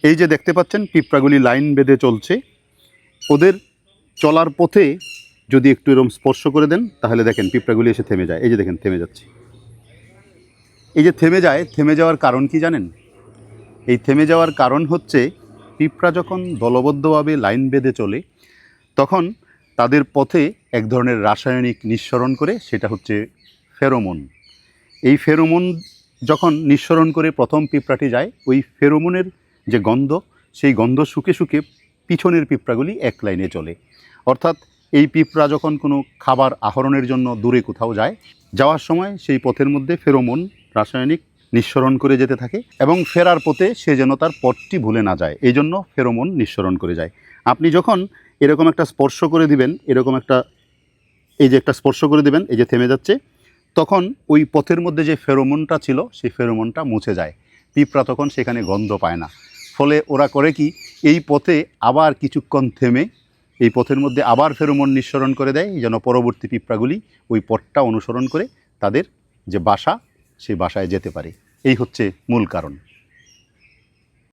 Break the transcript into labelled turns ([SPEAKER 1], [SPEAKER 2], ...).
[SPEAKER 1] এই যে দেখতে পাচ্ছেন পিঁপড়াগুলি লাইন বেঁধে চলছে, ওদের চলার পথে যদি একটু এরকম স্পর্শ করে দেন তাহলে দেখেন পিঁপড়াগুলি এসে থেমে যায়। এই যে দেখেন থেমে যাচ্ছে। এই যে থেমে যায়, থেমে যাওয়ার কারণ কি জানেন? এই থেমে যাওয়ার কারণ হচ্ছে পিঁপড়া যখন দলবদ্ধভাবে লাইন বেঁধে চলে তখন তাদের পথে এক ধরনের রাসায়নিক নিঃসরণ করে, সেটা হচ্ছে ফেরোমন। এই ফেরোমন যখন নিঃসরণ করে প্রথম পিঁপড়াটি যায়, ওই ফেরোমনের যে গন্ধ, সেই গন্ধ শুকে শুকে পিছনের পিঁপড়াগুলি এক লাইনে চলে। অর্থাৎ এই পিঁপড়া যখন কোনো খাবার আহরণের জন্য দূরে কোথাও যায়, যাওয়ার সময় সেই পথের মধ্যে ফেরোমন রাসায়নিক নিঃসরণ করে যেতে থাকে এবং ফেরার পথে সে যেন তার পথটি ভুলে না যায়, এই জন্য ফেরোমন নিঃসরণ করে যায়। আপনি যখন এরকম একটা স্পর্শ করে দিবেন, এরকম একটা, এই যে একটা স্পর্শ করে দিবেন, এই যে থেমে যাচ্ছে, তখন ওই পথের মধ্যে যে ফেরোমনটা ছিল সেই ফেরোমনটা মুছে যায়। পিঁপড়া তখন সেখানে গন্ধ পায় না। ফলে ওরা করে কি, এই পথে আবার কিছুক্ষণ থেমে এই পথের মধ্যে আবার ফেরোমন নিঃসরণ করে দেয়, যেন পরবর্তী পিঁপড়াগুলি ওই পথটা অনুসরণ করে তাদের যে বাসা, সেই বাসায় যেতে পারে। এই হচ্ছে মূল কারণ।